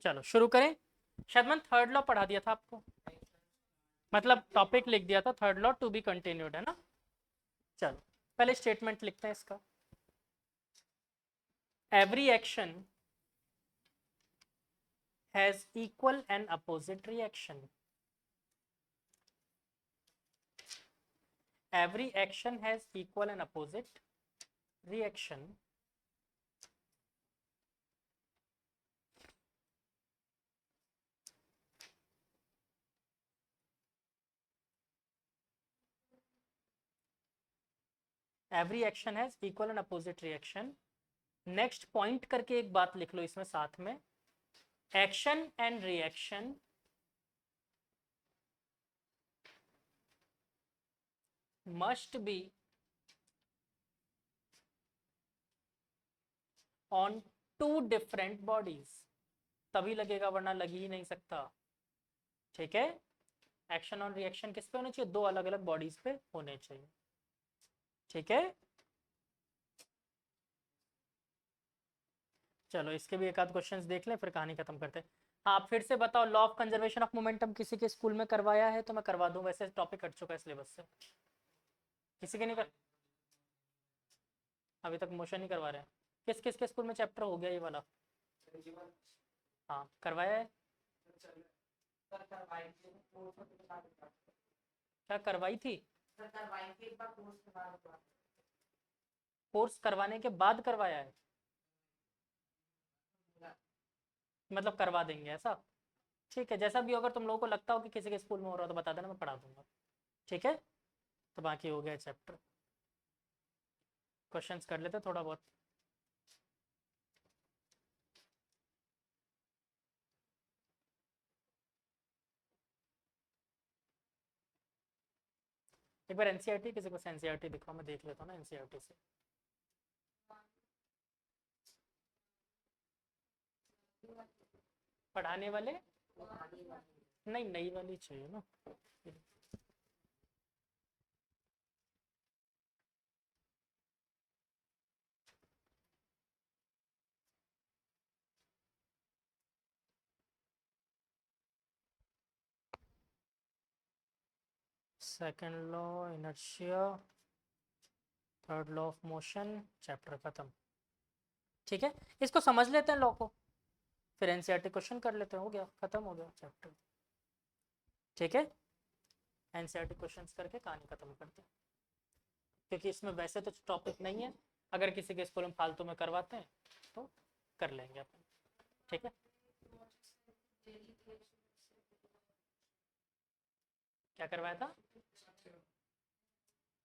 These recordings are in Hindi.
चलो शुरू करें। शायद मैंने थर्ड लॉ पढ़ा दिया था आपको, मतलब टॉपिक लिख दिया था third law to be continued, है ना। चलो पहले स्टेटमेंट लिखते हैं इसका। Every action has equal and opposite reaction. Every action has equal and opposite reaction. Every action has equal and opposite reaction. Next point करके एक बात लिख लो इसमें साथ में, action and reaction must be on two different bodies, तभी लगेगा वरना लग ही नहीं सकता। ठीक है, एक्शन और रिएक्शन किस पे होने चाहिए, दो अलग अलग बॉडीज पे होने चाहिए। ठीक है, चलो इसके भी एक आध क्वेश्चंस देख लें फिर कहानी खत्म करते हैं। हाँ आप फिर से बताओ, law of conservation of momentum किसी के स्कूल में करवाया है तो मैं करवा दूं, वैसे टॉपिक हट चुका है सिलेबस से। किसी के नहीं कर, अभी तक मोशन नहीं करवा रहे हैं। किस किस के स्कूल में चैप्टर हो गया ये वाला? हाँ करवाया है। क्या करवाई थी? कोर्स करवाने के बाद करवाया है, मतलब करवा देंगे ऐसा। ठीक है, जैसा भी हो, अगर तुम लोगों को लगता हो कि किसी के स्कूल में हो रहा हो तो बता देना, मैं पढ़ा दूंगा। ठीक है, तो बाकी हो गया चैप्टर। क्वेश्चंस कर लेते थोड़ा बहुत। एक बार एनसीईआरटी, किसी को एनसीईआरटी दिखाओ, मैं देख लेता हूँ ना एनसीईआरटी से। पढ़ाने वाले नहीं, नई वाली चाहिए ना। Second law inertia, third law of motion, chapter खत्म। ठीक है, इसको समझ लेते हैं लॉ को, फिर एनसीईआरटी क्वेश्चन कर लेते हैं, हो गया, खत्म हो गया चैप्टर। ठीक है, एनसीईआरटी क्वेश्चंस करके कहानी खत्म करते हैं, क्योंकि इसमें वैसे तो टॉपिक नहीं है, अगर किसी के स्कूल में फालतू में करवाते हैं तो कर लेंगे अपन। ठीक है, क्या करवाया था?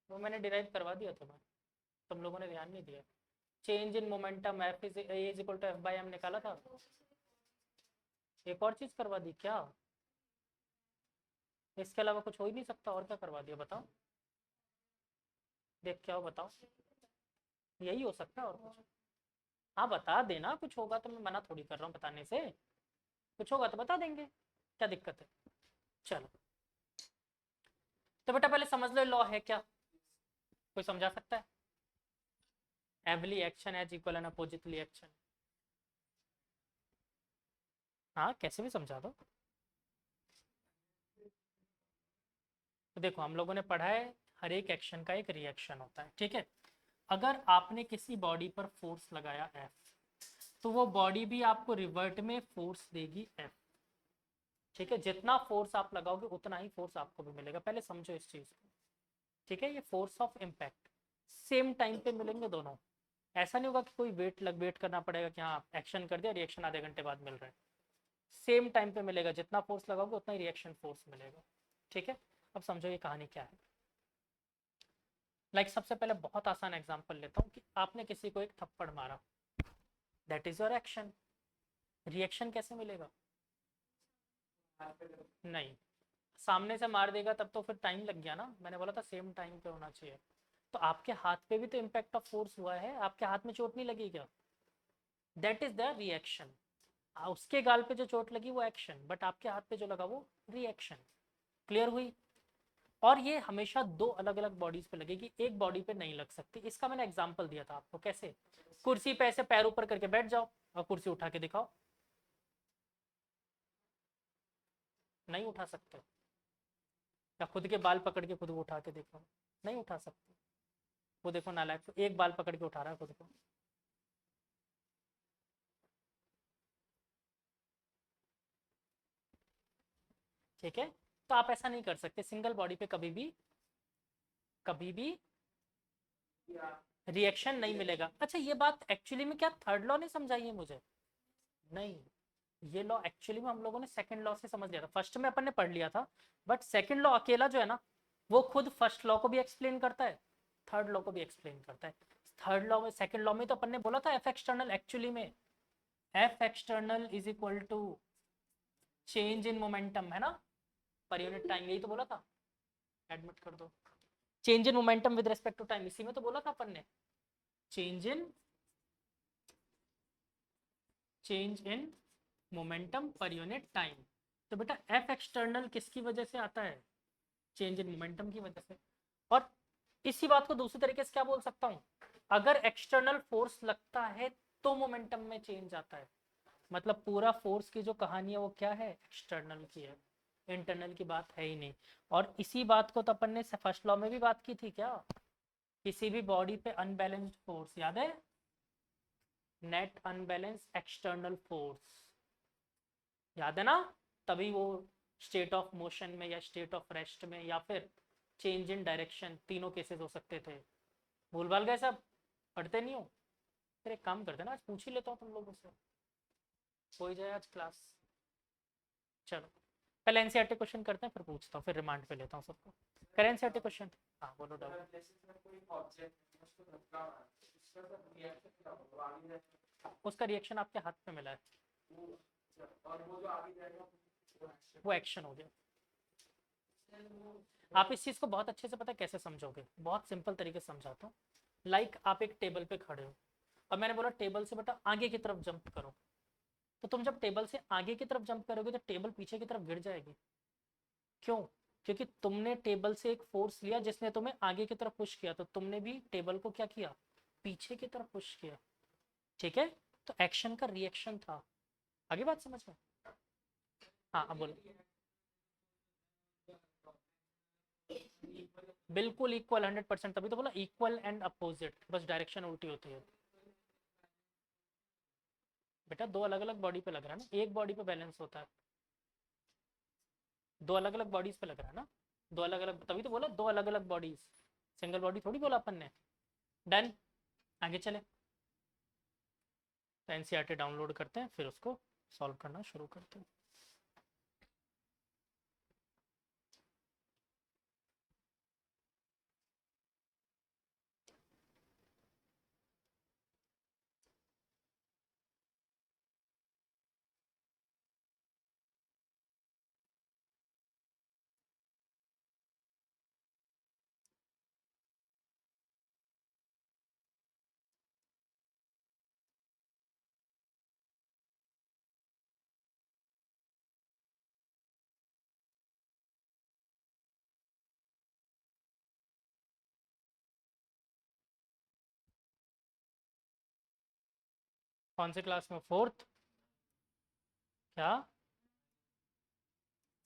वो मैंने डिराइव करवा दिया था, मैं, तुम लोगों ने ध्यान नहीं दिया। Change in momentum f is equal to f by m निकाला था। एक और चीज करवा दी क्या? इसके अलावा कुछ हो ही नहीं सकता, और क्या करवा दिया बताओ, देख क्या हो बताओ, यही हो सकता है और कुछ? हाँ बता देना, कुछ होगा तो, मैं मना थोड़ी कर रहा हूँ बताने से, कुछ होगा तो बता देंगे, क्या दिक्कत है। चलो तो बेटा पहले समझ लो लॉ है क्या, कोई समझा सकता है? Every action has equal and opposite reaction. हाँ कैसे भी समझा दो। तो देखो हम लोगों ने पढ़ा है, हर एक एक्शन का एक रिएक्शन होता है, ठीक है। अगर आपने किसी बॉडी पर फोर्स लगाया एफ, तो वो बॉडी भी आपको रिवर्ट में फोर्स देगी एफ। ठीक है, जितना फोर्स आप लगाओगे उतना ही फोर्स आपको भी मिलेगा, पहले समझो इस चीज को। ठीक है, ये force of impact same time पे मिलेंगे दोनों, ऐसा नहीं होगा कि कोई वेट करना पड़ेगा कि हाँ एक्शन कर दिया रिएक्शन आधे घंटे बाद मिल रहा है। सेम टाइम पे मिलेगा, जितना फोर्स लगाओगे उतना ही रिएक्शन फोर्स मिलेगा। ठीक है, अब समझो ये कहानी क्या है। सबसे पहले बहुत आसान एग्जांपल लेता हूँ कि आपने किसी को एक थप्पड़ मारा, that is your action. Reaction कैसे मिलेगा? नहीं, सामने से मार देगा तब तो फिर टाइम लग गया ना, मैंने बोला था सेम टाइम पे होना चाहिए। तो आपके हाथ पे भी तो इम्पैक्ट ऑफ फोर्स हुआ है, आपके हाथ में चोट नहीं लगी क्या? That is the reaction. उसके गाल पे जो चोट लगी वो एक्शन, बट आपके हाथ पे जो लगा वो रिएक्शन। क्लियर हुई? और ये हमेशा दो अलग अलग बॉडीज पे लगेगी, एक बॉडी पे नहीं लग सकती। इसका मैंने एग्जांपल दिया था आपको, कैसे? कुर्सी पे ऐसे पैर ऊपर करके बैठ जाओ और कुर्सी उठा के दिखाओ, नहीं उठा सकते? या खुद के बाल पकड़ के खुद को उठा के देखो, नहीं उठा सकते। वो देखो नालायक, तो एक बाल पकड़ के उठा रहा है खुद को। ठीक है, तो आप ऐसा नहीं कर सकते सिंगल बॉडी पे कभी भी रिएक्शन नहीं मिलेगा। अच्छा ये बात एक्चुअली में क्या थर्ड लॉ ने समझाई है मुझे? नहीं, ये लॉ एक्चुअली में हम लोगों ने सेकंड लॉ से समझ लिया था, फर्स्ट में अपन ने पढ़ लिया था, बट सेकंड लॉ अकेला जो है ना, वो खुद फर्स्ट लॉ को भी एक्सप्लेन करता है, थर्ड लॉ को भी एक्सप्लेन करता है। थर्ड लॉ में, सेकंड लॉ में तो अपन ने बोला था एफ एक्सटर्नल, एक्चुअली में f external is equal to change in momentum, है ना, पर यूनिट टाइम, यही तो बोला था। एडमिट कर दो, change in momentum with respect to time, इसी में तो बोला था अपन ने, चेंज इन मोमेंटम पर यूनिट टाइम। तो बेटा एफ एक्सटर्नल किसकी वजह से आता है? चेंज इन मोमेंटम की वजह से। और इसी बात को दूसरे तरीके से क्या बोल सकता हूँ, अगर एक्सटर्नल फोर्स लगता है तो मोमेंटम में चेंज आता है, मतलब पूरा फोर्स की जो कहानी है वो क्या है, एक्सटर्नल की है, इंटरनल की बात है ही नहीं। और इसी बात को तो अपन ने फर्स्ट लॉ में भी बात की थी क्या, किसी भी बॉडी पे अनबैलेंस्ड फोर्स, याद है, नेट अनबैलेंस एक्सटर्नल फोर्स, याद है ना, तभी वो स्टेट ऑफ मोशन में या स्टेट ऑफ रेस्ट में या फिर चेंज इन डायरेक्शन, तीनों केसेस हो सकते थे। भूल भाल गए सब, पढ़ते नहीं हो? फिर एक काम करते ना, आज पूछ ही लेता हूँ तुम लोगों से, हो ही जाए आज क्लास। चलो पहले एनसीईआरटी क्वेश्चन करते हैं, फिर पूछता हूँ, फिर रिमांड पे लेता हूँ सबको। कर एनसीईआरटी क्वेश्चन, हाँ बोलो डाउट। उसका रिएक्शन आपके हाथ पे मिला है, वो एक्शन हो गया। आप इस चीज को बहुत अच्छे से पता है कैसे समझोगे, बहुत सिंपल तरीके से समझाता हूँ। लाइक आप एक टेबल पे खड़े हो और मैंने बोला टेबल से बेटा आगे की तरफ जंप करो, तो तुम जब टेबल से आगे की तरफ जंप करोगे तो टेबल पीछे की तरफ गिर जाएगी। क्यों? क्योंकि तुमने टेबल से एक फोर्स लिया जिसने तुम्हें आगे की तरफ पुश किया, तो तुमने भी टेबल को क्या किया, पीछे की तरफ पुश किया। ठीक है, तो एक्शन का रिएक्शन था। आगे बात समझ में? हाँ अब बोलो। बिल्कुल इक्वल, 100%, तभी तो बोला इक्वल एंड अपोजिट, बस डायरेक्शन उल्टी होती है। बेटा दो अलग अलग बॉडी पे लग रहा है ना, एक बॉडी पे बैलेंस होता है, दो अलग अलग बॉडीज पे लग रहा है ना, दो अलग अलग, तभी तो बोला दो अलग अलग बॉडीज, सिंगल बॉडी थोड़ी बोला अपन ने। डन, आगे चले। तो एनसीईआरटी डाउनलोड करते हैं, फिर उसको सॉल्व करना शुरू करते हैं। कौन सी क्लास में, फोर्थ? क्या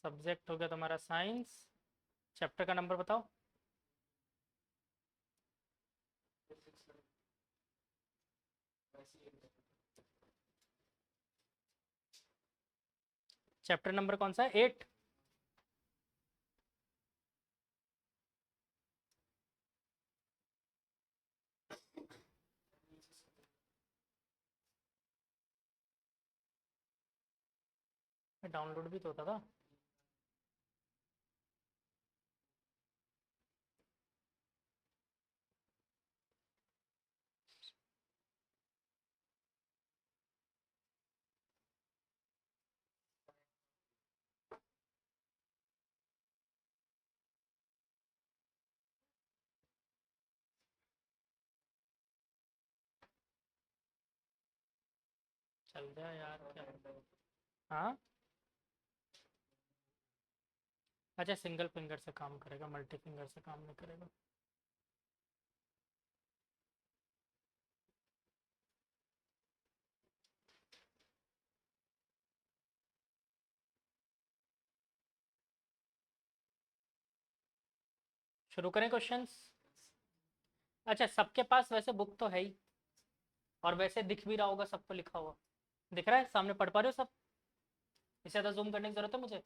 सब्जेक्ट हो गया तुम्हारा, साइंस? चैप्टर का नंबर बताओ। चैप्टर नंबर कौन सा है, 8? डाउनलोड भी तो होता था। चल जाए यार क्या। हाँ, अच्छा सिंगल फिंगर से काम करेगा, मल्टी फिंगर से काम नहीं करेगा। शुरू करें क्वेश्चंस? अच्छा, सबके पास वैसे बुक तो है ही, और वैसे दिख भी रहा होगा सबको लिखा हुआ। दिख रहा है सामने, पढ़ पा रहे हो सब? इससे ज़्यादा जूम करने की जरूरत है मुझे?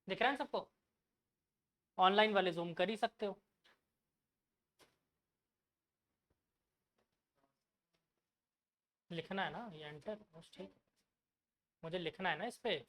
दिख रहा है ना सबको? ऑनलाइन वाले जूम कर ही सकते हो। लिखना है ना ये एंटर, बस ठीक। मुझे लिखना है ना इस पे।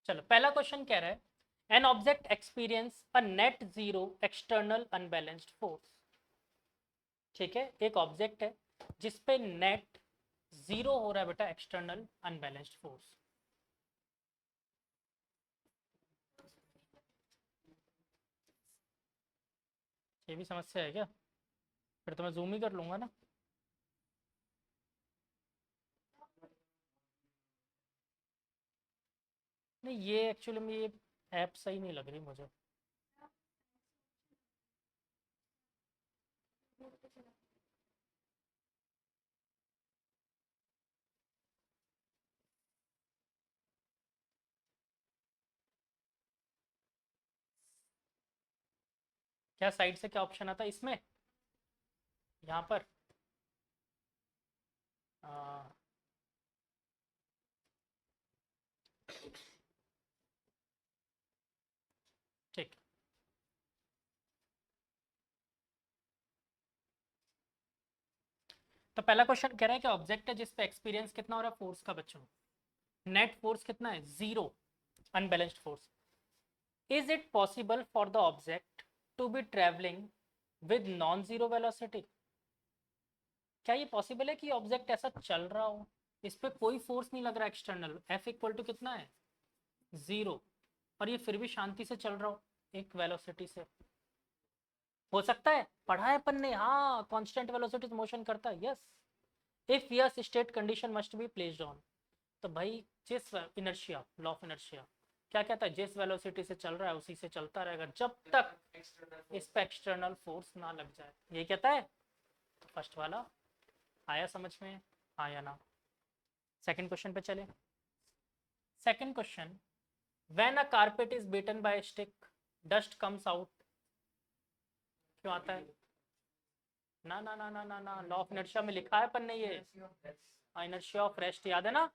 चलो, पहला क्वेश्चन कह रहा है an object experience a net zero external unbalanced force. ठीक है, एक ऑब्जेक्ट है जिसपे नेट जीरो हो रहा है बेटा एक्सटर्नल अनबैलेंस्ड फोर्स। ये भी समस्या है क्या? फिर तो मैं जूम ही कर लूंगा ना। नहीं, ये एक्चुअली में ये ऐप सही नहीं लग रही मुझे। क्या साइड से क्या ऑप्शन आता है इसमें? यहाँ पर आ, ठीक। तो पहला क्वेश्चन कह रहा है कि ऑब्जेक्ट है जिसपे एक्सपीरियंस कितना हो रहा है फोर्स का बच्चों। नेट फोर्स कितना है? Zero unbalanced force. Is it possible for the object to be travelling with non zero velocity? क्या ये पॉसिबल है कि ऑब्जेक्ट ऐसा चल रहा हो, इस पे कोई फोर्स नहीं लग रहा एक्सटर्नल, एफ इक्वल टू कितना है? जीरो, और ये फिर भी शांति से चल रहा हो एक वेलोसिटी से? हो सकता है, पढ़ा है अपन ने, हाँ, कांस्टेंट वेलोसिटी मोशन करता है, yes. If yes state condition must be placed on. तो भाई जिस इनर्शिया, लॉ ऑफ इनर्शिया क्या कहता है, जिस वेलोसिटी से चल रहा है उसी से चलता रहेगा जब तक इस पे एक्सटर्नल फोर्स ना लग जाए, ये कहता है। तो फर्स्ट वाला आया समझ में? हाँ या ना? सेकंड क्वेश्चन पे चले। Second question, when a carpet is beaten by stick dust comes out. क्यों आता है? ना ना ना ना ना ना, लॉ ऑफ इनर्शिया में लिखा है अपन ने ये। इनर्शिया ऑफ रेस्ट याद है ना?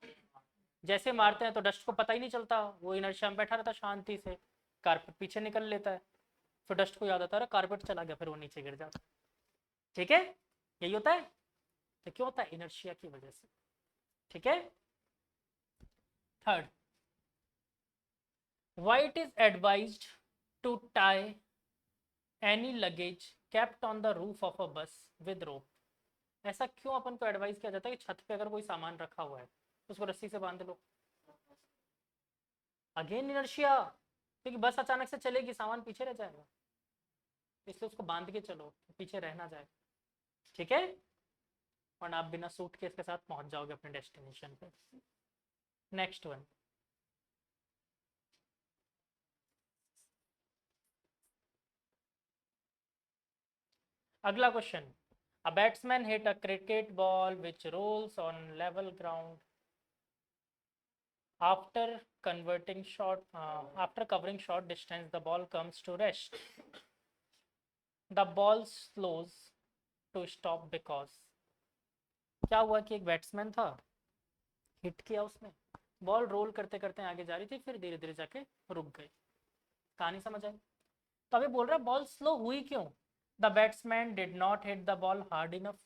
जैसे मारते हैं तो डस्ट को पता ही नहीं चलता, वो इनर्शिया में बैठा रहता शांति से, कारपेट पीछे निकल लेता है, फिर डस्ट को याद आता है कारपेट चला गया, फिर वो नीचे गिर जाता है। ठीक है, यही होता है। तो क्यों होता है? इनर्शिया की वजह से। ठीक है। Third, why it is advised to tie any luggage kept on the roof of a bus with rope? ऐसा क्यों अपन को एडवाइस किया जाता है कि छत पे अगर कोई सामान रखा हुआ है तो उसको रस्सी से बांध लो? अगेन इनर्शिया, क्योंकि बस अचानक से चलेगी, सामान पीछे रह जाएगा, इसलिए उसको बांध के चलो, पीछे रह ना जाए। ठीक है, और आप बिना सूटकेस के साथ पहुंच जाओगे अपने डेस्टिनेशन पे। नेक्स्ट वन, अगला question, a batsman hit a cricket ball which rolls on level ground after after covering short distance the ball comes to rest. The ball slows to stop because, क्या हुआ कि एक बैट्समैन था, हिट किया उसने, बॉल रोल करते करते आगे जा रही थी, फिर धीरे धीरे जाके रुक गई। कहानी समझ आई? तो अभी बोल रहा है बॉल स्लो हुई क्यों? The batsman did not hit the ball hard enough.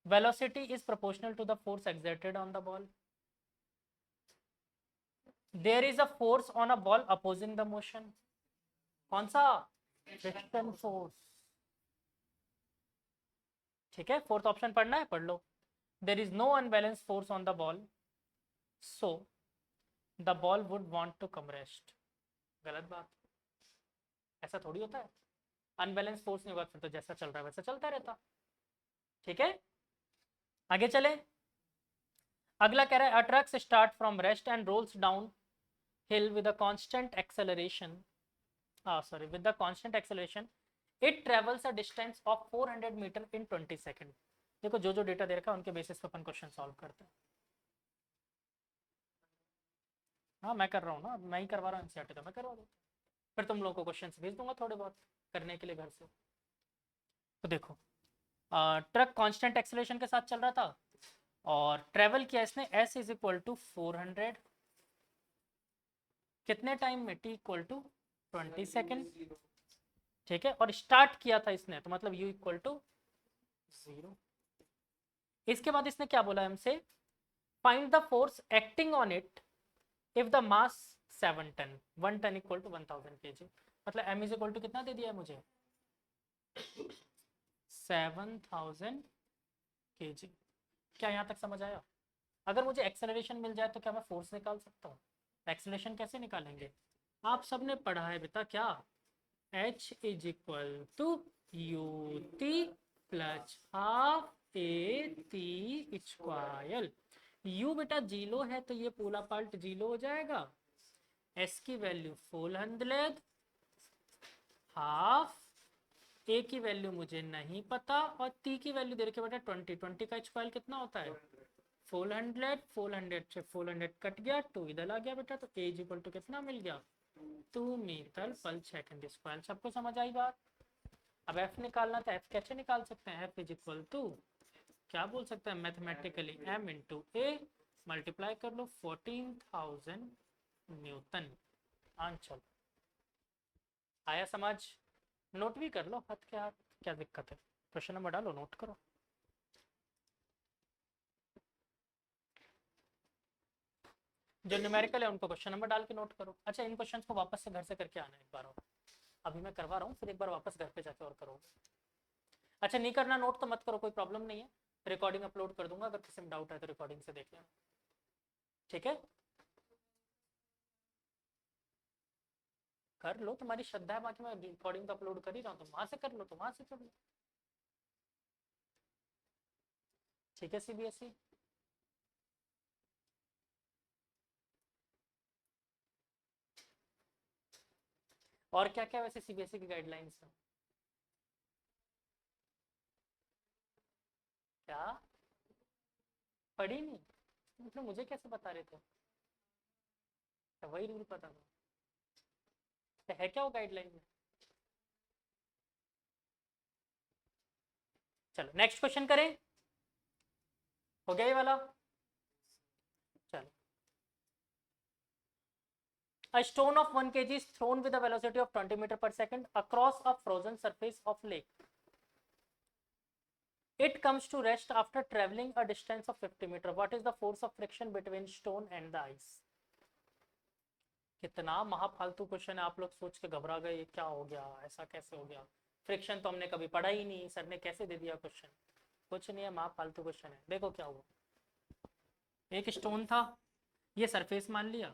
Velocity is proportional to the force exerted on the ball. There is a force on a ball opposing the motion. कौन सा? Friction force. ठीक है, फोर्थ ऑप्शन पढ़ना है, पढ़ लो। There is no unbalance force on the ball, so the ball would want to come rest. गलत बात, ऐसा थोड़ी होता है। अनबैलेंस फोर्स नहीं होगा फिर तो जैसा चल रहा है वैसा चलता रहता। ठीक है, आगे चले। अगला कह रहा है, a truck start from rest and rolls down hill with a constant acceleration, with the constant acceleration it travels a distance of 400 meter in 20 second. देखो जो जो डेटा दे रखा है उनके बेसिस पे अपन क्वेश्चन सॉल्व करते हैं। हाँ मैं कर रहा हूँ ना, मैं ही करवा रहा हूँ एनसीईआरटी, तो मैं करवा दूँ, फिर तुम लोगों को क्वेश्चन भेज दूंगा थोड़े बहुत करने के लिए घर से। तो देखो ट्रक कांस्टेंट एक्सेलरेशन के साथ चल रहा था और ट्रेवल किया इसने s इज इक्वल टू 400 कितने टाइम में, t इक्वल टू 20 सेकेंड, ठीक है, और स्टार्ट किया था इसने तो मतलब u इक्वल टू 0। इसके बाद इसने क्या बोला हमसे, find the force acting on it if the mass 7 ton, 1 ton equal to 1000 kg, मतलब m इज इक्वल टू कितना दे दिया है मुझे, 7000 kg। क्या यहाँ तक समझ आया? अगर मुझे एक्सेलरेशन मिल जाए तो क्या मैं फोर्स निकाल सकता हूँ? एक्सेलरेशन कैसे निकालेंगे? आप सबने पढ़ा है बेटा क्या, h is equal to u t plus half a t square. u बेटा जीरो है तो ये पूरा पार्ट जीरो हो जाएगा, s की वैल्यू 400, हाफ a की वैल्यू मुझे नहीं पता और t की वैल्यू दे रखी है बेटा 20, 20 का स्क्वायर कितना होता है 400, 400 से 400 कट गया, 2 इधर आ गया बेटा, तो a इज इक्वल टू कितना मिल गया 2 मीटर पर सेकंड स्क्वायर। सबको समझ आई बात? अब f निकालना तो f कैसे निकाल सकते हैं, f इज इक्वल टू क्या बोल सकते हैं mathematically, m into A multiply कर लो 14,000 न्यूटन आंसर। आया समझ? नोट भी कर लो हाथ के हाथ, क्या दिक्कत है, क्वेश्चन नंबर डालो नोट करो। जो न्यूमेरिकल है उनको क्वेश्चन नंबर डाल के नोट करो। अच्छा इन क्वेश्चंस को वापस से घर से करके आना एक बार और, अभी मैं करवा रहा हूँ फिर एक बार वापस घर पे जाके और करोगे। अच्छा नहीं करना नोट तो मत करो, कोई प्रॉब्लम नहीं है, रिकॉर्डिंग अपलोड कर दूंगा, अगर किसी में डाउट है तो रिकॉर्डिंग से देख लेना, ठीक है? कर लो, तुम्हारी श्रद्धा है, बाकी मैं रिकॉर्डिंग तो अपलोड कर ही रहा हूँ, तुम वहां से कर लो, तुम वहां से कर लो, ठीक है सीबीएसई। और क्या क्या वैसे सीबीएसई की गाइडलाइंस है? क्या पढ़ी नहीं? मतलब मुझे कैसे बता रहे थे? तो वही रूल पता था, तो है क्या वो गाइडलाइन में? चलो नेक्स्ट क्वेश्चन करें, हो गया ये वाला? चलो, a stone of 1 kg is thrown with a velocity of 20 meter per second across a frozen surface of lake. It comes to rest after traveling a distance of 50 meter. What is the force of friction between stone and the ice? कितना महाफालतू क्वेश्चन है, आप लोग सोच के घबरा गए, क्या हो गया, ऐसा कैसे हो गया, फ्रिक्शन तो हमने कभी पढ़ा ही नहीं, सर ने कैसे दे दिया क्वेश्चन? कुछ नहीं है, महाफालतू क्वेश्चन है। देखो क्या हुआ, एक स्टोन था, ये सरफेस मान लिया,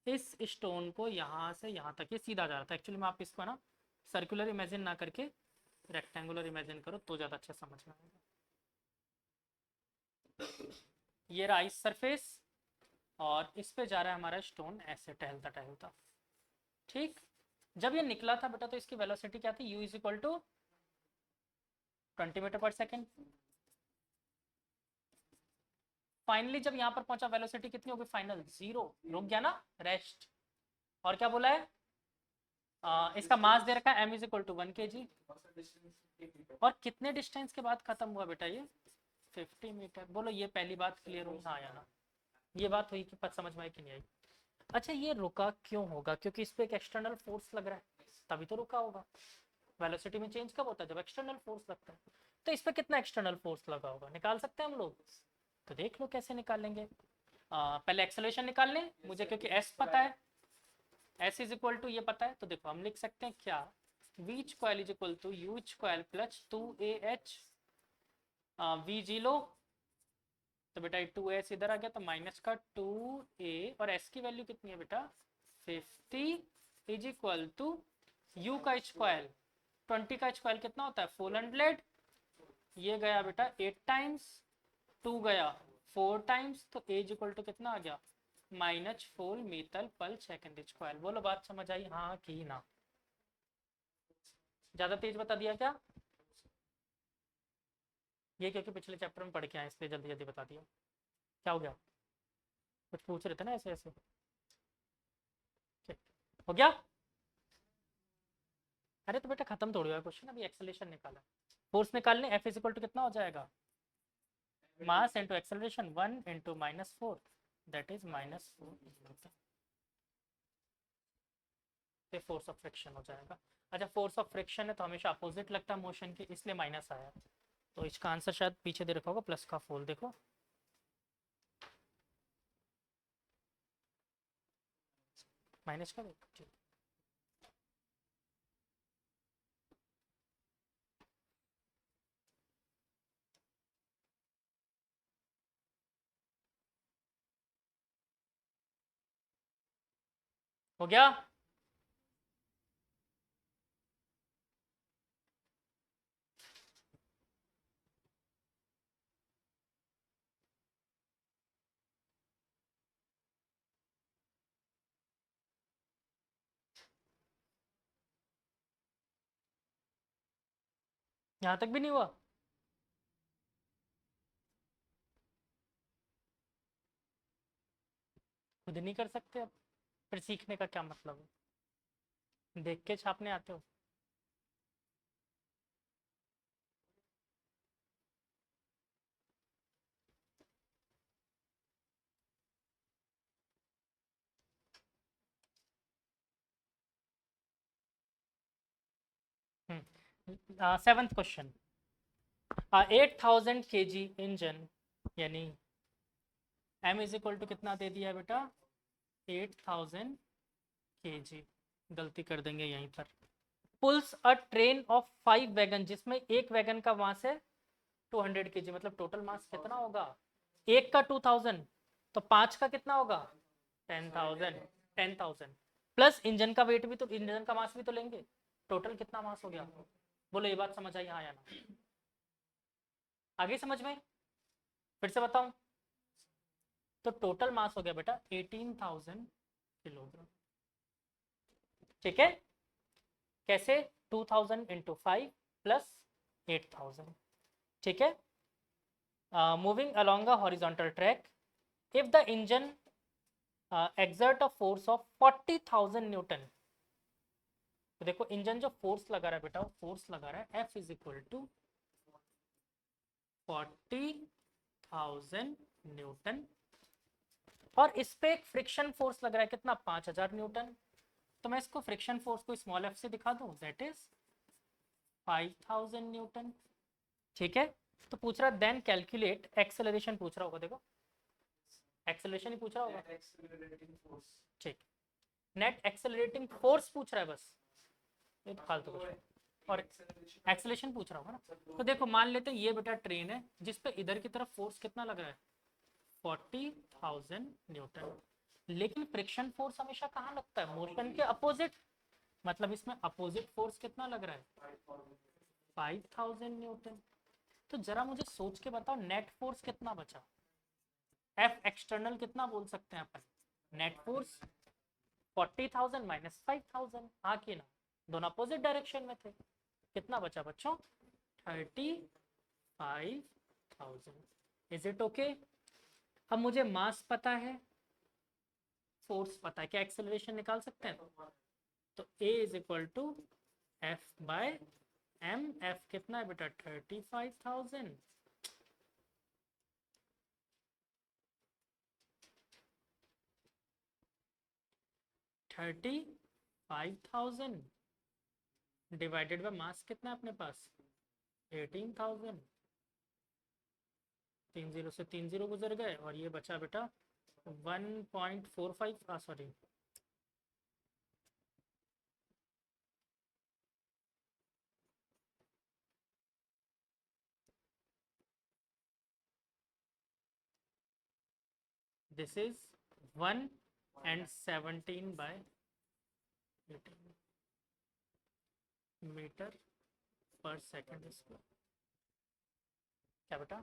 इस स्टोन को यहाँ से यहाँ तक ये सीधा जा रहा था, एक्चुअली में आप इसको ना सर्कुलर इमेजिन ना करके रेक्टेंगुलर इमेजिन करो तो ज़्यादा अच्छा समझ में आएगा। ये रहा आइस सरफेस और इस पे जा रहा है हमारा स्टोन ऐसे टहलता टहलता, ठीक। जब ये निकला था बेटा तो इसकी वेलोसिटी क्या थी, u is equal to 20 meter per second. Finally जब यहाँ पर पहुंचा वेलोसिटी कितनी होगी, फाइनल 0, रुक गया ना, रेस्ट। और क्या बोला है, इसका मास दे रखा है m is equal to 1 kg, और कितने डिस्टेंस के बाद खत्म हुआ बेटा ये 50 मीटर। बोलो ये पहली बात क्लियर हो, हाँ आया ना, ये बात हुई कि पता समझ में आई कि नहीं आई? अच्छा ये रुका क्यों होगा, क्योंकि इस पे एक एक्सटर्नल फोर्स लग रहा है, तभी तो रुका होगा। वेलोसिटी में चेंज कब होता है, जब एक्सटर्नल फोर्स लगता है। तो इस पे कितना एक्सटर्नल फोर्स लगा होगा, निकाल सकते हैं हम लोग? तो देख लो कैसे निकालेंगे। पहले एक्सेलरेशन निकाल लें मुझे, क्योंकि s पता है, s इज इक्वल टू ये पता है, तो देखो हम लिख सकते हैं क्या, v square is equal to u square plus 2ah v जी लो, तो बेटा 2s इधर आ गया तो माइनस का 2a, और s की वैल्यू कितनी है बेटा 50 इज इक्वल टू u का स्क्वायर, 20 का स्क्वायर कितना होता है 400, ये गया बेटा 8 टाइम्स 2 गया 4 टाइम्स, तो एज इक्वल टू कितना आ गया -4 मीटर पर सेकंड स्क्वायर। बोलो बात समझ आई हाँ कि ना? ज्यादा तेज बता दिया क्या? ये क्योंकि पिछले चैप्टर में पढ़ के आए इसलिए जल्दी जल्दी बता दिया। क्या हो गया? कुछ पूछ रहे थे ना ऐसे ऐसे। ठीक, हो गया? अरे तो बेटा खत्म थोड़ी हुआ क्वेश्चन, अभी एक्सेलरेशन निकाला। फोर्स निकालने एफ इज इक्वल टू कितना हो जाएगा, mass into acceleration 1 into -4 that is -4 पे फोर्स ऑफ फ्रिक्शन हो जाएगा। अच्छा फोर्स ऑफ फ्रिक्शन है तो हमेशा अपोजिट लगता है मोशन के, इसलिए माइनस आया। तो इसका आंसर शायद पीछे दे रखा होगा, प्लस का फोल देखो। माइनस का देखो ठीक। हो गया? यहाँ तक भी नहीं हुआ? खुद नहीं कर सकते अब? फिर सीखने का क्या मतलब है? देख के छापने आते हो? सेवंथ क्वेश्चन, 8000 kg इंजन यानी m इज इक्वल टू कितना दे दिया है बेटा, 8000 kg। गलती कर देंगे यहीं पर। Pools a train of 5 wagon, जिसमें एक वैगन का मास है 200 kg, मतलब टोटल मास कितना होगा, एक का 2000 तो 5 का कितना होगा 10,000। 10,000 प्लस इंजन का वेट भी तो, इंजन का मास भी तो लेंगे। टोटल कितना मास हो गया? बोलो ये बात समझ आई हाँ या ना? आगे समझ में? फिर से बताऊं? तो टोटल मास हो गया बेटा 18,000 किलोग्राम। ठीक है? कैसे? 2000 इंटू 5 प्लस 8000। ठीक है? Moving along a horizontal track, if the engine exert a force of 40,000 Newton. तो देखो इंजन जो फोर्स लगा रहा है बेटा, वो फोर्स लगा रहा है F is equal to 40,000 newton, और इस पे एक फ्रिक्शन फोर्स लग रहा है कितना 5,000 न्यूटन। तो मैं इसको फ्रिक्शन फोर्स को स्मॉल f से दिखा दूं, दैट इज 5,000 न्यूटन। ठीक है? तो पूछ रहा देन कैलकुलेट एक्सेलरेशन, पूछ रहा होगा देखो, एक्सेलरेशन ही पूछ रहा होगा। ठीक, नेट एक्सेलरेटिंग फोर्स पूछ रहा है बस, ये तो फालतू कुछ। और एक्सेलरेशन पूछ रहा होगा ना। तो देखो मान लेते हैं ये बेटा ट्रेन है जिस पे इधर की तरफ फोर्स कितना लग रहा है 40,000 न्यूटन, लेकिन फ्रिक्शन फोर्स हमेशा कहाँ लगता है, मोशन के अपोजिट। मतलब इसमें अपोजिट फोर्स कितना लग रहा है 5,000 न्यूटन। तो जरा मुझे सोच के बताओ नेट फोर्स कितना बचा, एफ एक्सटर्नल कितना बोल सकते हैं अपन, नेट फोर्स 40,000 माइनस 5,000, हाँ कि ना? दोनों अपोजिट डायरेक्शन में थे। कितना बचा बच्चों 35,000। Is it okay? अब मुझे मास पता है, फोर्स पता है, क्या एक्सेलरेशन निकाल सकते हैं? तो A is equal to f by m. F कितना है बेटा 35,000, 35,000 डिवाइडेड बाय मास कितना है अपने पास 18,000। 3 जीरो से 3 जीरो गुजर गए और ये बचा बेटा 1.45, sorry this is 1 and 17 by 18 meter per second square. क्या बेटा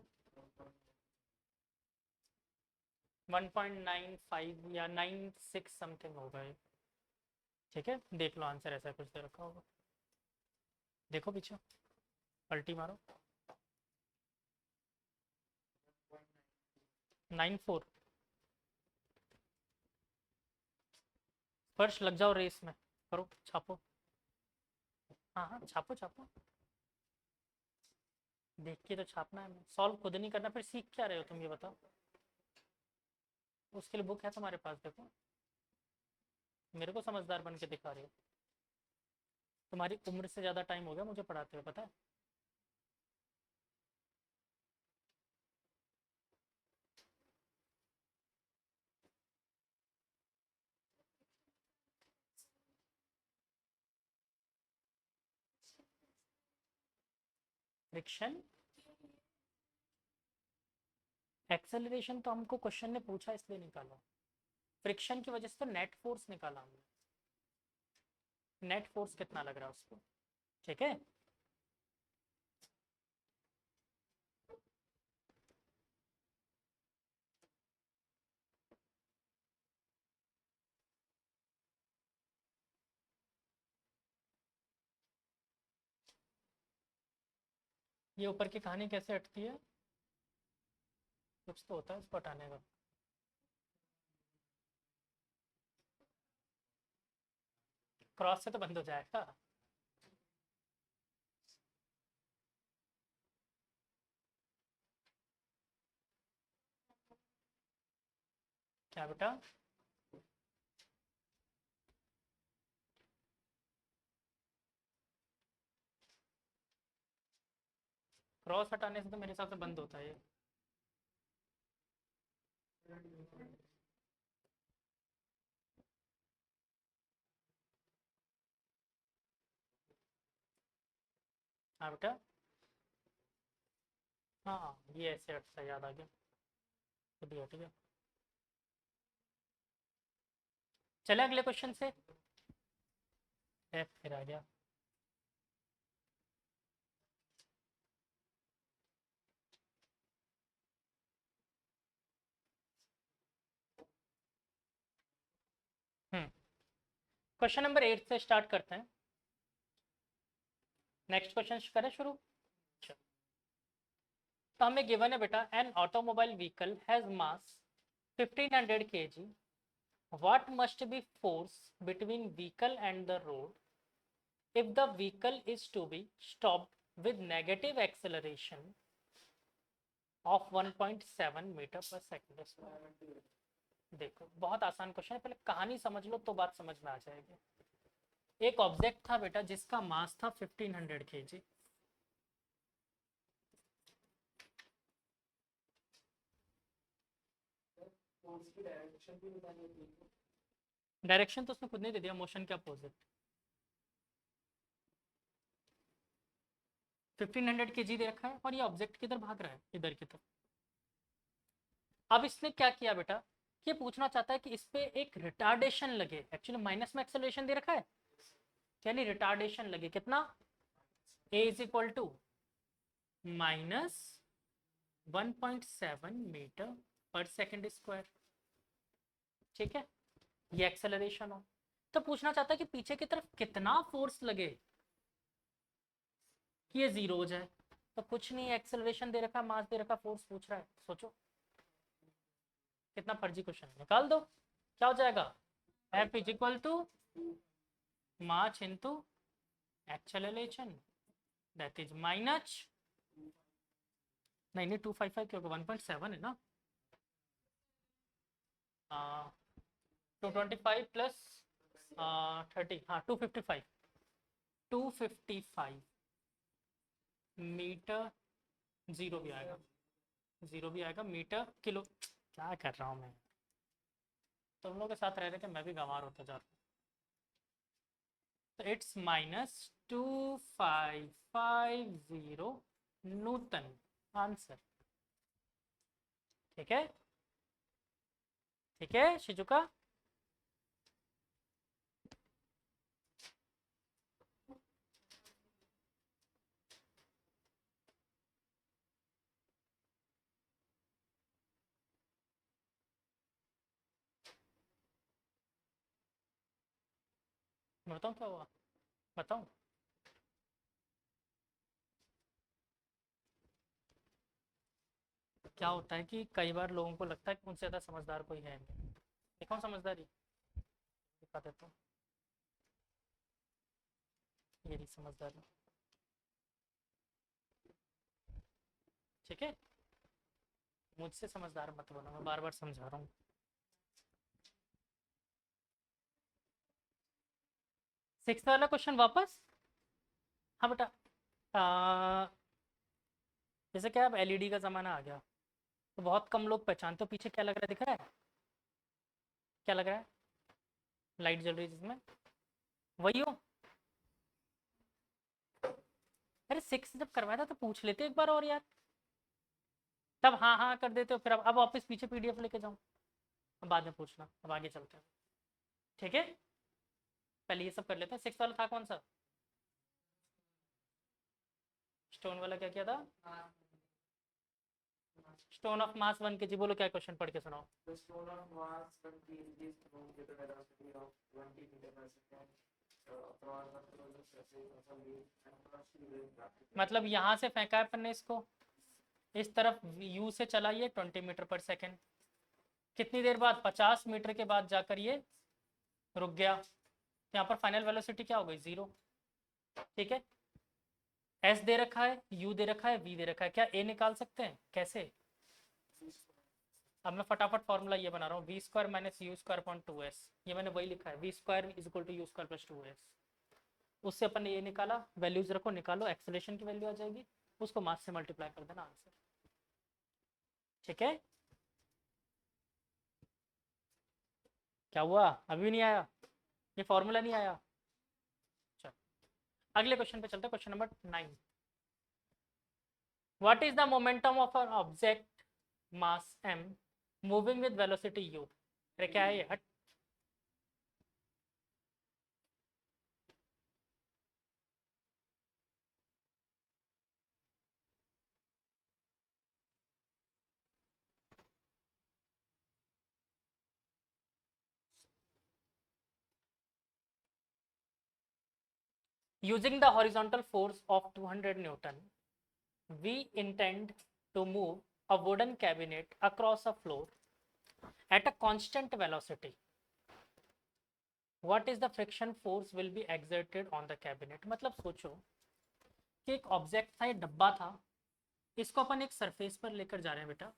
1.95 या 96 समथिंग होगा ये। ठीक है, देख लो आंसर ऐसा कुछ दे रखा होगा, देखो पीछे, पलटी मारो। 94। फर्श लग जाओ रेस में, करो छापो। हाँ हाँ छापो छापो, देख के तो छापना है, सॉल्व खुद नहीं करना, फिर सीख क्या रहे हो तुम ये बताओ। उसके लिए बुक है तुम्हारे पास, देखो। मेरे को समझदार बन के दिखा रहे हो, तुम्हारी उम्र से ज़्यादा टाइम हो गया मुझे पढ़ाते हुए, पता है। फ्रिक्शन, एक्सेलरेशन तो हमको क्वेश्चन ने पूछा इसलिए निकाला, फ्रिक्शन की वजह से तो नेट फोर्स निकाला हमने, नेट फोर्स कितना लग रहा है उसको। ठीक है, ये ऊपर की कहानी कैसे हटती है, कुछ तो होता है इसको हटाने का। क्रॉस से तो बंद हो जाएगा। क्या बेटा, क्रॉस हटाने से तो मेरे हिसाब से बंद होता है ये। हाँ बेटा, हाँ ये ऐसे हटता है, याद आ गया, खुद ही हट गया। चले अगले क्वेश्चन से, एफ फिर आ गया। क्वेश्चन नंबर 8 से स्टार्ट करते हैं। नेक्स्ट क्वेश्चन करें शुरू। अच्छा, तो हमें गिवन है बेटा, an automobile vehicle has mass 1500 kg, what must be force between vehicle and the road if the vehicle is to be stopped with negative acceleration of 1.7 meter per second square. देखो बहुत आसान क्वेश्चन है, पहले कहानी समझ लो तो बात समझ में आ जाएगी। एक ऑब्जेक्ट था बेटा जिसका मास था 1500 kg, डायरेक्शन तो उसने खुद नहीं दे दिया, मोशन के अपोजिट। 1500 kg दे रखा है और ये ऑब्जेक्ट किधर भाग रहा है, इधर की तरफ। अब इसने क्या किया बेटा, ये पूछना चाहता है कि इस पे एक रिटार्डेशन लगे, एक्चुअली माइनस में एक्सेलरेशन दे रखा है, यानी रिटार्डेशन लगे कितना, a is equal to minus 1.7 meter per second square. ठीक है, ये एक्सेलरेशन हो, तो पूछना चाहता है कि पीछे की तरफ कितना फोर्स लगे कि ये जीरो हो जाए। तो कुछ नहीं, एक्सेलरेशन दे रखा, मास दे रखा, फोर्स पूछ रहा है, सोचो कितना फर्जी क्वेश्चन, निकाल दो क्या हो जाएगा, f is equal to mass into acceleration, that is minus, नहीं 255 क्योंकि 1.7 है ना, 225 प्लस 30, हाँ 255, 255 मीटर, जीरो भी आएगा, जीरो भी आएगा, मीटर किलो, क्या कर रहा हूँ मैं, तुम लोग के साथ रह रहे के मैं भी गंवार होता जा रहा हूँ। तो इट्स माइनस 2550 न्यूटन आंसर। ठीक है, ठीक है शिजुका। बताऊँ क्या हुआ, बताऊँ? क्या होता है कि कई बार लोगों को लगता है कि उनसे ज़्यादा समझदार कोई है नहीं। ये कौन समझदारी दिखा देता हूँ, ये नहीं समझदारी। ठीक है, मुझसे समझदार मत बोलो, मैं बार बार समझा रहा हूँ। सिक्स वाला क्वेश्चन वापस। हाँ बेटा, जैसे क्या अब एलईडी का ज़माना आ गया, तो बहुत कम लोग पहचानते हो। पीछे क्या लग रहा है, दिख रहा है? क्या लग रहा है? लाइट जल रही है जिसमें, वही हो? अरे सिक्स जब करवाया था तो पूछ लेते एक बार और यार, तब हाँ हाँ कर देते हो, फिर अब वापस पीछे पीडीएफ लेके जाऊँ? अब बाद में पूछना, अब आगे चलते हैं। ठीक है, पहले ये सब कर लेते हैं। सिक्स वाला था कौन सा? स्टोन वाला क्या किया था? स्टोन ऑफ मास वन के जी, बोलो क्या क्वेश्चन पढ़ के सुनाओ। The stone of Mars can be released from with a velocity of 20 meter per second across the frozen surface of a lake and partially wave gravity. मतलब यहाँ से फेंका है अपन ने इसको, इस तरफ यू से चला ये 20 मीटर पर सेकेंड, कितनी देर बाद? 50 मीटर के बाद जाकर ये रुक गया। यहाँ पर फाइनल वेलोसिटी क्या हो गई? 0। ठीक है, एस दे रखा है, यू दे रखा है, वी दे रखा है, क्या ए निकाल सकते हैं? कैसे? अब मैं फटाफट फॉर्मूला ये बना रहा हूँ, v square minus u square upon 2s। ये मैंने वही लिखा है, v square is equal to u square plus 2s। उससे अपन ने ये निकाला, वैल्यूज रखो, निकालो, एक्सेलरेशन की वैल्यू आ जाएगी, उसको मास से मल्टीप्लाई कर देना, आंसर। ठीक है, क्या हुआ? अभी नहीं आया, ये फॉर्मूला नहीं आया? चल अगले क्वेश्चन पे चलते हैं, question number 9। What is the momentum of an object mass m moving with velocity u? अरे क्या है ये, हट। Using the horizontal force of 200 Newton, we intend to move a wooden cabinet across a floor at a constant velocity. What is the friction force will be exerted on the cabinet? मतलब सोचो कि एक ऑब्जेक्ट था, ये डब्बा था, इसको अपन एक सरफेस पर लेकर जा रहे हैं बेटा।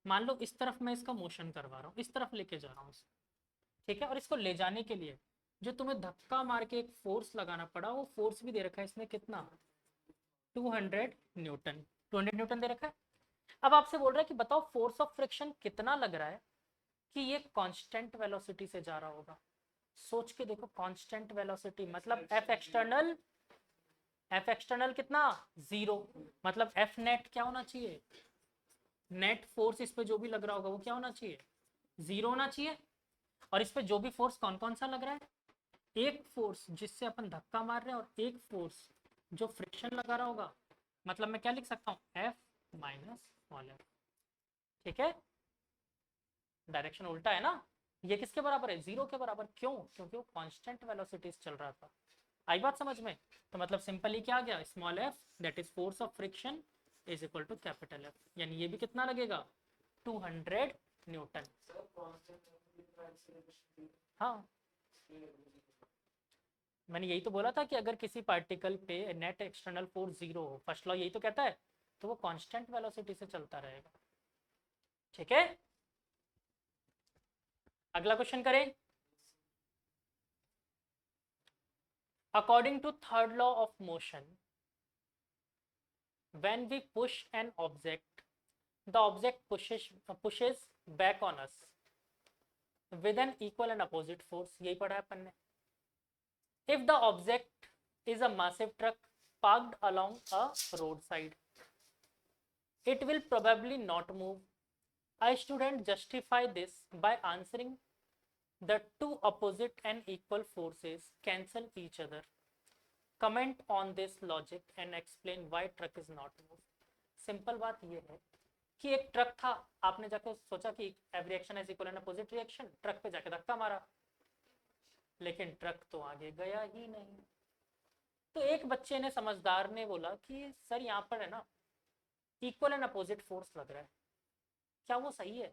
मान लो इस तरफ मैं इसका मोशन करवा रहा हूँ, इस तरफ लेके जा रहा हूँ इसे, ठीक है, और इसको ले जाने के लिए जो तुम्हें धक्का मार के एक फोर्स लगाना पड़ा, वो फोर्स भी दे रखा है इसमें, कितना? 200 न्यूटन। 200 न्यूटन दे रखा है। अब आपसे बोल रहा है कि बताओ फोर्स ऑफ फ्रिक्शन कितना लग रहा है कि ये कांस्टेंट वेलोसिटी से जा रहा होगा। सोच के देखो, कांस्टेंट वेलोसिटी मतलब एफ एक्सटर्नल, एफ एक्सटर्नल कितना? 0। मतलब एफ नेट क्या होना चाहिए? नेट फोर्स इस पे जो भी लग रहा होगा वो क्या होना चाहिए? 0 होना चाहिए। और इस पे जो भी फोर्स कौन कौन सा लग रहा है? एक फोर्स जिससे अपन धक्का मार रहे हैं, और एक फोर्स जो फ्रिक्शन लगा रहा होगा। मतलब मैं क्या लिख सकता हूँ? F minus small F. ठीक है, डायरेक्शन उल्टा है ना। ये किसके बराबर है? 0 के बराबर। क्यों? क्योंकि वो कांस्टेंट वेलोसिटीज चल रहा था। आई बात समझ में? तो मतलब सिंपली क्या आ गया? Small f that is force of friction is equal to capital f, यानी ये भी कितना लगेगा? 200 न्यूटन। हाँ, मैंने यही तो बोला था कि अगर किसी पार्टिकल पे नेट एक्सटर्नल फोर्स 0 हो, फर्स्ट लॉ यही तो कहता है, तो वो कांस्टेंट वेलोसिटी से चलता रहेगा। ठीक है, अगला क्वेश्चन करें। According to third law of motion, when we push an object, the object pushes back on us with an equal and opposite force। यही पढ़ा है अपन ने। if the object is a massive truck parked along a roadside, it will probably not move. A student justify this by answering the two opposite and equal forces cancel each other. Comment on this logic and explain why truck is not moved. Simple बात ये है कि एक ट्रक था, आपने जाके सोचा कि every action is equal and opposite reaction, truck पे जाके धक्का मारा, लेकिन ट्रक तो आगे गया ही नहीं। तो एक बच्चे ने, समझदार ने बोला कि सर यहाँ पर है ना इक्वल एंड अपोजिट फोर्स लग रहा है, क्या वो सही है?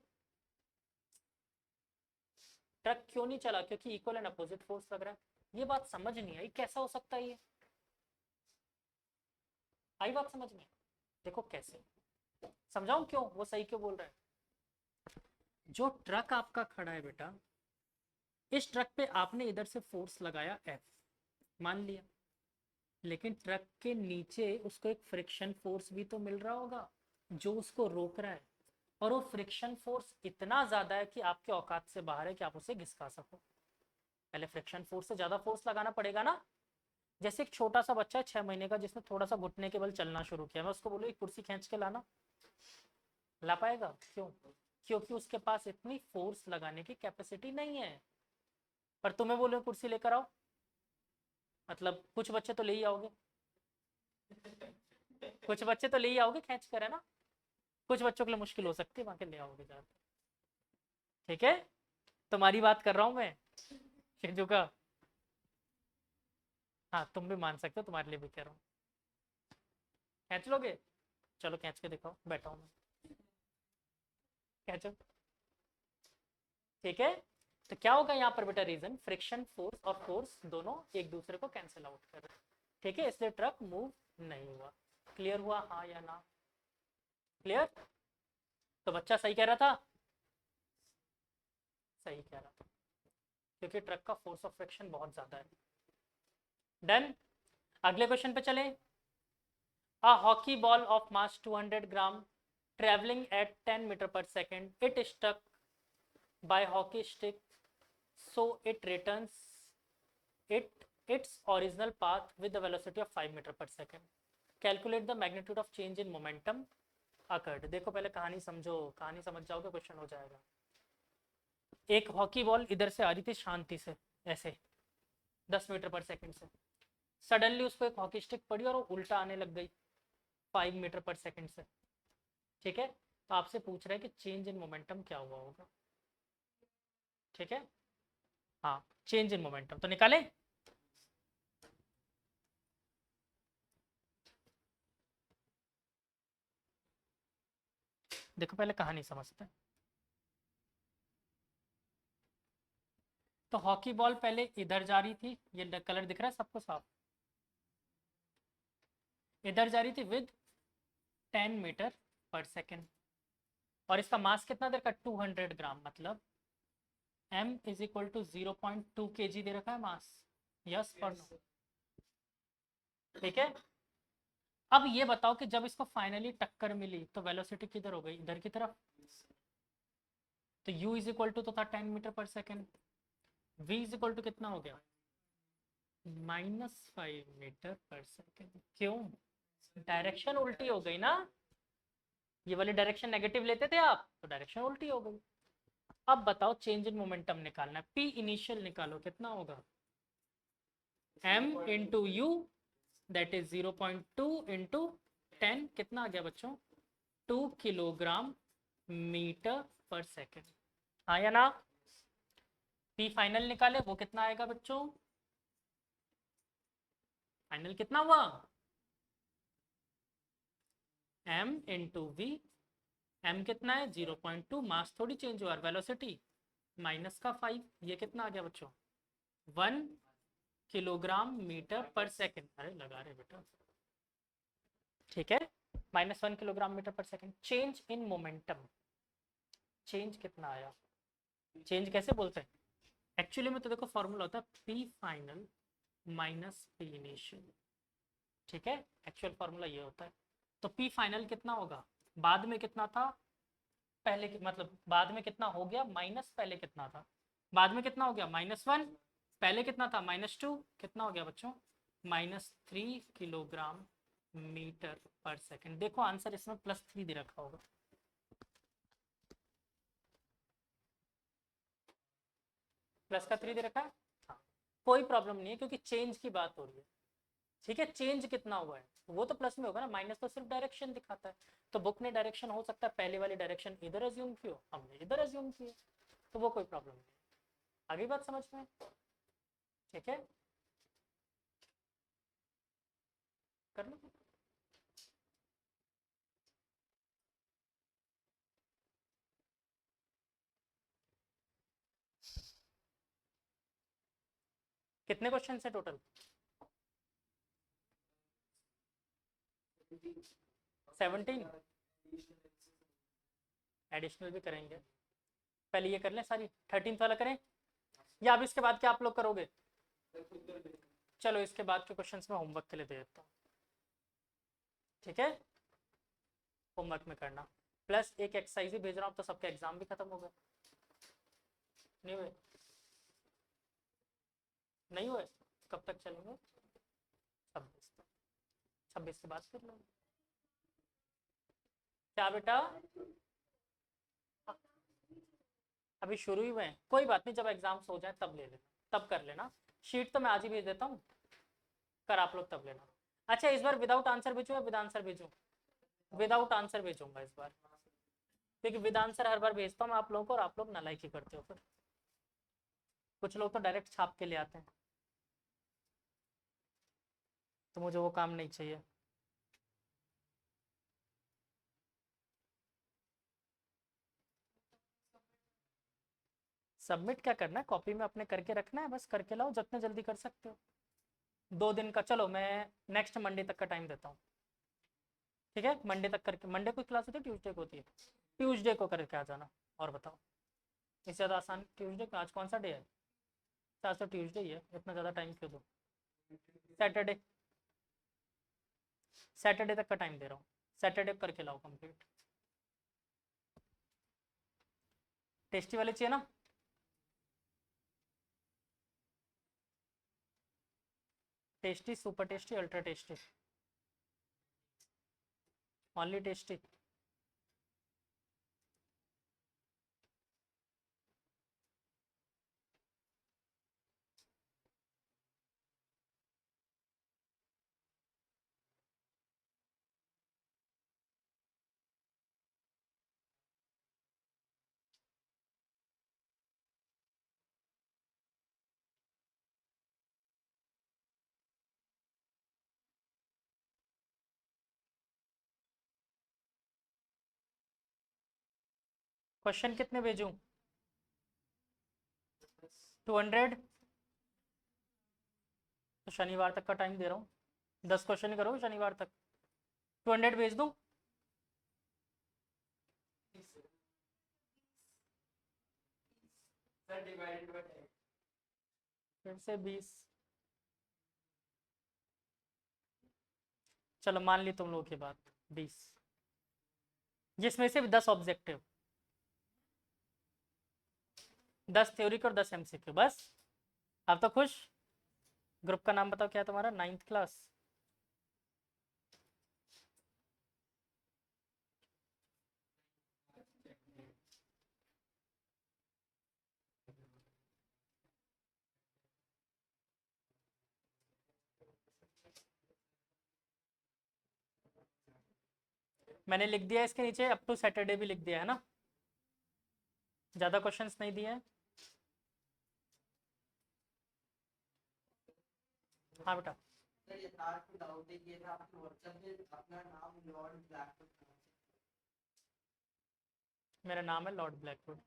ट्रक क्यों नहीं चला? क्योंकि इक्वल एंड अपोजिट फोर्स लग रहा है। ये बात समझ नहीं आई, कैसा हो सकता है ये? आई बात समझ में? देखो कैसे समझाऊं क्यों वो सही क्यों बोल रहा है। जो ट्रक आपका खड़ा है बेटा, इस ट्रक पे आपने इधर से फोर्स लगाया F, मान लिया, लेकिन ट्रक के नीचे उसको एक फ्रिक्शन फोर्स भी तो मिल रहा होगा जो उसको रोक रहा है, और वो फ्रिक्शन फोर्स इतना ज्यादा है कि आपके औकात से बाहर है कि आप उसे घिसका सको। पहले फ्रिक्शन फोर्स से ज्यादा फोर्स लगाना पड़ेगा ना। जैसे एक छोटा सा बच्चा है 6 महीने का, जिसने थोड़ा सा घुटने के बल चलना शुरू किया, मैं उसको बोलूँ एक कुर्सी खींच के लाना, ला पाएगा? क्यों? क्योंकि उसके पास इतनी फोर्स लगाने की कैपेसिटी नहीं है। पर तुम्हें बोलो कुर्सी लेकर आओ, मतलब कुछ बच्चे तो ले ही आओगे, कुछ बच्चे तो ले ही आओगे खींच कर, है ना? कुछ बच्चों के लिए मुश्किल हो सकती है, बाकी ले आओगे ज्यादा। ठीक है, तुम्हारी बात कर रहा हूं मैं शिजू का। हाँ तुम भी मान सकते हो, तुम्हारे लिए भी कह रहा हूँ। खींच लोगे? चलो खींच के दिखाओ, बैठा हूँ मैं, खींचो। ठीक है, तो क्या होगा यहाँ पर बेटा? रीजन फ्रिक्शन फोर्स और फोर्स दोनों एक दूसरे को कैंसिल आउट कर रहे हैं। ठीक है, इसलिए ट्रक मूव नहीं हुआ। क्लियर हुआ हाँ या ना? क्लियर? तो बच्चा सही कह रहा था, सही कह रहा था, क्योंकि ट्रक का फोर्स ऑफ फ्रिक्शन बहुत ज्यादा है। डन। अगले क्वेश्चन पे चलें। A hockey ball of mass 200 gram traveling at 10 meter per second, it is stuck by hockey stick, so it returns its original path with the velocity of 5 meter per second. Calculate the magnitude of change in momentum occurred. देखो पहले कहानी समझो, कहानी समझ जाओगे क्वेश्चन हो जाएगा। एक हॉकी बॉल इधर से आ रही थी शांति से, ऐसे 10 मीटर पर सेकंड से, सडनली उसको एक हॉकी स्टिक पड़ी और वो उल्टा आने लग गई 5 मीटर पर सेकंड से। ठीक है, तो आपसे पूछ रहा है कि चेंज इन मोमेंटम क्या हुआ होगा। ठीक है, हाँ चेंज इन मोमेंटम तो निकालें। देखो पहले कहानी समझते हैं। तो हॉकी बॉल पहले इधर जा रही थी, ये कलर दिख रहा है सबको साफ, इधर जा रही थी विद 10 मीटर पर सेकेंड, और इसका मास कितना देर का? 200 ग्राम, मतलब m is equal to 0.2 kg दे रखा है मास। यस और नो? ठीक है, अब ये बताओ कि जब इसको फाइनली टक्कर मिली तो वेलोसिटी किधर हो गई? इधर की तरफ। तो u इज इक्वल टू तो था 10 meter per second, v is equal to कितना हो गया? -5 मीटर पर सेकेंड। क्यों? डायरेक्शन उल्टी हो गई ना, ये वाली डायरेक्शन नेगेटिव लेते थे आप, तो डायरेक्शन उल्टी हो गई। अब बताओ चेंज इन मोमेंटम निकालना है, p इनिशियल निकालो, कितना होगा? m into you, that is 0.2 into 10, कितना आ गया बच्चों? 2 किलोग्राम मीटर पर सेकेंड। हाँ या ना? p फाइनल निकाले, वो कितना आएगा बच्चों? फाइनल कितना हुआ? m इंटू वी, m कितना है? 0.2, मास थोड़ी चेंज हुआ, वेलोसिटी माइनस का 5, ये कितना आ गया बच्चों? 1 किलोग्राम मीटर पर सेकेंड। अरे लगा रहे बेटा, ठीक है, -1 kilogram metre per second. Change in momentum, change कितना आया? चेंज कैसे बोलते हैं एक्चुअली में? तो देखो फॉर्मूला होता है P final minus P initial. ठीक है, एक्चुअल फॉर्मूला ये होता है। तो पी फाइनल कितना होगा? बाद में कितना था, पहले मतलब बाद में कितना हो गया माइनस पहले कितना था? बाद में कितना हो गया? -1, पहले कितना था? -2, कितना हो गया बच्चों? -3 किलोग्राम मीटर पर सेकेंड। देखो आंसर इसमें +3 दे रखा होगा, प्लस का 3 दे रखा है। हाँ, कोई प्रॉब्लम नहीं है क्योंकि चेंज की बात हो रही है। ठीक है, चेंज कितना हुआ है वो तो प्लस में होगा ना, माइनस तो सिर्फ डायरेक्शन दिखाता है। तो बुक ने डायरेक्शन हो सकता है पहले वाली डायरेक्शन इधर एज्यूम की हो, हमने इधर एज्यूम की है, तो वो कोई प्रॉब्लम नहीं। आगे बात समझ में? ठीक है, कर लो। कितने क्वेश्चन है टोटल? 17। एडिशनल भी करेंगे, पहले ये कर लें सारी, 13th वाला करें या अब इसके बाद क्या आप लोग करोगे? चलो इसके बाद के क्वेश्चंस में होमवर्क के लिए दे देता हूँ, ठीक है, होमवर्क में करना, प्लस एक एक्सरसाइज भी भेज रहा हूँ, तो सबके एग्जाम भी खत्म हो गए। नहीं हुए? नहीं हुए? कब तक चलेंगे? 26 तक। 26 के बाद कर लो। क्या बेटा? अभी शुरू ही हुए हैं, कोई बात नहीं, जब एग्जाम्स हो जाए तब ले लेना, तब कर लेना। शीट तो मैं आज ही भेज देता हूँ, कर आप लोग तब लेना। अच्छा इस बार विदाउट आंसर भेजूँ या विद आंसर भेजूँ? विदाउट आंसर भेजूंगा इस बार, क्योंकि विद आंसर हर बार भेजता हूँ मैं आप लोगों को और आप लोग नालायकी ही करते हो फिर। कुछ लोग तो डायरेक्ट छाप के ले आते हैं, तो मुझे वो काम नहीं चाहिए। सबमिट क्या करना है, कॉपी में अपने करके रखना है, बस करके लाओ जितने जल्दी कर सकते हो। 2 दिन का, चलो मैं नेक्स्ट मंडे तक का टाइम देता हूँ, ठीक है, मंडे तक करके। मंडे को क्लास होती है, ट्यूसडे को होती है? ट्यूसडे को करके आ जाना। और बताओ, इससे ज़्यादा आसान ट्यूसडे को? आज कौन सा डे है? आज तो ट्यूसडे ही है, इतना ज़्यादा टाइम क्यों दो? सैटरडे, सैटरडे तक का टाइम दे रहा हूँ, सैटरडे करके लाओ कंप्लीट। टेस्टी वाले चाहिए ना? Tasty, super tasty, ultra tasty? Only tasty? Question कितने भेजूं? 200? तो शनिवार तक का टाइम दे रहा हूँ, 10 क्वेश्चन ही करोगे शनिवार तक, 200 भेज दूँ? फिर से 20, चलो मान ली तुम लोगों की बात, 20, जिसमें से भी 10 ऑब्जेक्टिव, 10 थ्योरी और 10 एमसीक्यू, बस। अब तो खुश? ग्रुप का नाम बताओ क्या है तुम्हारा? 9th class? मैंने लिख दिया इसके नीचे अप टू सैटरडे भी लिख दिया है ना, ज़्यादा क्वेश्चंस नहीं दिए हैं। हाँ बेटा, मेरा नाम है Lord Blackwood.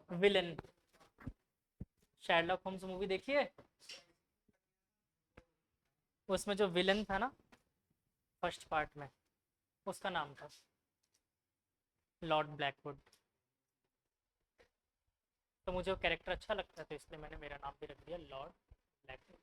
Villain, Sherlock Holmes movie देखी है? उसमें जो विलन था ना फर्स्ट पार्ट में, उसका नाम था लॉर्ड ब्लैकवुड। तो मुझे वो कैरेक्टर अच्छा लगता है, तो इसलिए मैंने मेरा नाम भी रख दिया लॉर्ड ब्लैकवुड।